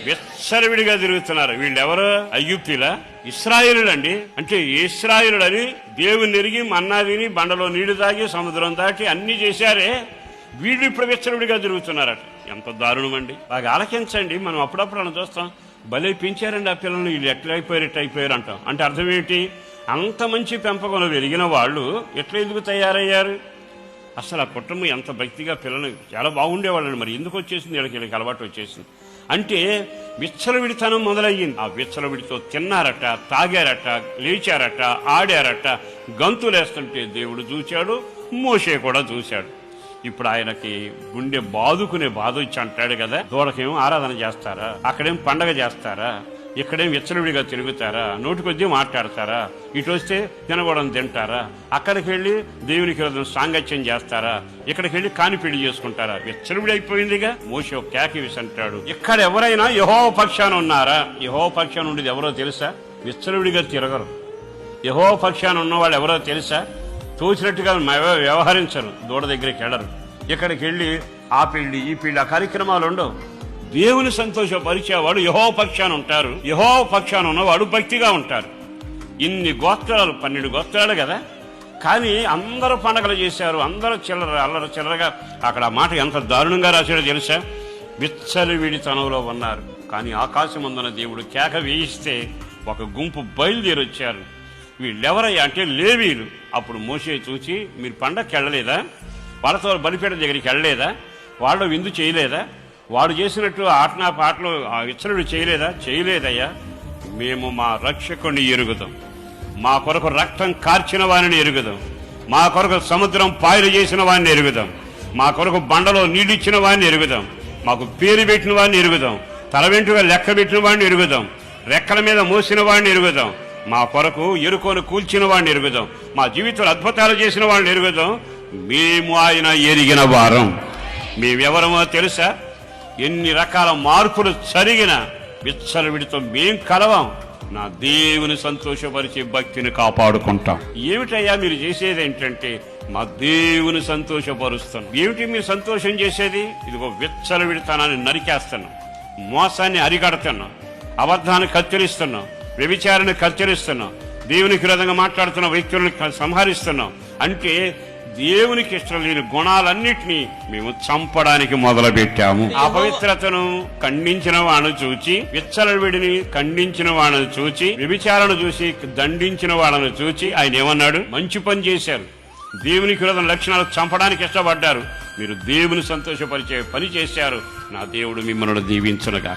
విచ్చలవిడిగా తిరుగుతున్నారు. వీళ్ళెవరు? అయ్యూబీలా? ఇశ్రాయేలులు అండి. అంటే ఇశ్రాయేలులు అని దేవుని ఎరిగి మన్నా తిని బండలో నీళ్లు తాగి సముద్రం దాటి అన్ని చేశారే, వీళ్ళు ఇప్పుడు విచ్చలవిడిగా తిరుగుతున్నారట. ఎంత దారుణం అండి. బాగా ఆలకించండి. మనం అప్పుడప్పుడు మనం చూస్తాం, భలే పెంచారండి ఆ పిల్లల్ని, వీళ్ళు ఎట్లయిపోయారు అంటాం. అంటే అర్థం ఏంటి? అంత మంచి పెంపకంలో పెరిగిన వాళ్ళు ఎట్లా ఎందుకు తయారయ్యారు? అసలు ఆ కుటుంబం ఎంత భక్తిగా పిల్లలు చాలా బాగుండేవాళ్ళని, మరి ఎందుకు వచ్చేసింది వీళ్ళకి అలవాటు వచ్చేసింది అంటే విచ్చలవిడితనం మొదలయ్యింది. ఆ విచ్చలవిడితో తిన్నారట, తాగారట, లేచారట, ఆడారట, గంతులేస్తుంటే దేవుడు చూశాడు, మోషే కూడా చూశాడు. ఇప్పుడు ఆయనకి గుండె బాదుకునే బాధ ఇచ్చి అంటాడు కదా, దూడకేమో ఆరాధన చేస్తారా, అక్కడేం పండగ చేస్తారా, ఇక్కడేం విచ్చలవిడిగా తిరుగుతారా, నోటికొద్దీ మాట్లాడతారా, ఇటు వస్తే తినకూడదు తింటారా, అక్కడికి వెళ్ళి దేవునికి సాంగత్యం చేస్తారా, ఇక్కడికి వెళ్ళి కాని పెళ్లి చేసుకుంటారా? విచ్చలవిడి అయిపోయిందిగా. మోషే ఒక కేక వేసి అంటాడు, ఇక్కడ ఎవరైనా యెహోవా పక్షాన ఉన్నారా? యెహోవా పక్షాన ఉండేది ఎవరో తెలుసా? విచ్చలవిడిగా తిరగరు. యెహోవా పక్షాన ఉన్నవాళ్ళు ఎవరో తెలుసా? తోచినట్టుగా వ్యవహరించరు, దూడ దగ్గరికి వెళ్ళరు, ఇక్కడికి వెళ్ళి ఆ పెళ్లి ఈ పెళ్లి ఆ కార్యక్రమాలు ఉండవు. దేవుని సంతోషపరిచేవాడు యెహోవా పక్షాన ఉంటారు. యెహోవా పక్షాన ఉన్నవాడు భక్తిగా ఉంటారు. ఇన్ని గోత్రాలు, 12 గోత్రాలు కదా, కానీ అందరూ పండగలు చేశారు, అందరూ అల్లర చిల్లరగా. అక్కడ ఆ మాట ఎంత దారుణంగా రాశాడో తెలుసా? విచ్చలవిడితనంలో ఉన్నారు. కానీ ఆకాశమందున దేవుడు కేక వేయిస్తే ఒక గుంపు బయలుదేరి వచ్చారు. వీళ్ళెవరయ్యా అంటే లేవీలు. అప్పుడు మోషే చూచి, మీరు పండగకి వెళ్ళలేదా? వాళ్ళతో బలిపీఠ దగ్గరికి వెళ్ళలేదా? వాళ్ళు విందు చేయలేదా? వాడు చేసినట్టు పాటలు విచ్చలవిడి చేయలేదా? చేయలేదయ్యా. మేము మా రక్షకుడిని ఎరుగుదాం, మా కొరకు రక్తం కార్చిన వారిని ఎరుగుదాం, మా కొరకు సముద్రం పాయలు చేసిన వారిని ఎరుగుదాం, మా కొరకు బండలో నీళ్ళిచ్చిన వారిని ఎరుగుదాం, మాకు పేరు పెట్టిన వారిని ఎరుగుదాం, తల వెంటుగా లెక్క పెట్టిన వాడిని ఎరుగుదాం, రెక్కల మీద మోసిన వాడిని ఎరుగుదాం, మా కొరకు ఎరుకోను కూల్చిన వాడిని ఎరుగుదాం, మా జీవితంలో అద్భుతాలు చేసిన వాడిని ఎరుగుదాం. మేము ఆయన ఎరిగిన వారం. మేమెవరమో తెలుసా? ఎన్ని రకాల మార్పులు జరిగిన విచ్చలవిడితో మేం కలవం. నా దేవుని సంతోషపరిచే భక్తిని కాపాడుకుంటాం. ఏమిటయ్యా మీరు చేసేది? ఏంటంటే మా దేవుని సంతోషపరుస్తాం. ఏమిటి మీరు సంతోషం చేసేది? ఇదిగో విచ్చలవిడితనాన్ని నరికేస్తున్నాం, మోసాన్ని అరికడుతున్నాం, అబద్ధాన్ని కత్తిరిస్తున్నాం, వ్యభిచారాన్ని కత్తిరిస్తున్నాం, దేవునికి విరోధంగా మాట్లాడుతున్న వ్యక్తులను సంహరిస్తున్నాం. అంటే దేవునికి ఇష్టం లేని గుణాలన్నిటినీ మేము చంపడానికి మొదలు పెట్టాము. అపవిత్రతను ఖండించిన వాడిని చూచి, విచ్చలవిడిని ఖండించిన వాడిని చూచి, వ్యభిచారాన్ని చూసి దండించిన వాళ్ళని చూచి ఆయన ఏమన్నాడు? మంచి పని చేశారు, దేవునికి విరోధం లక్షణాలు చంపడానికి ఇష్టపడ్డారు, మీరు దేవుని సంతోషపరిచే పని చేశారు, నా దేవుడు మిమ్మల్ని దీవించునుగా.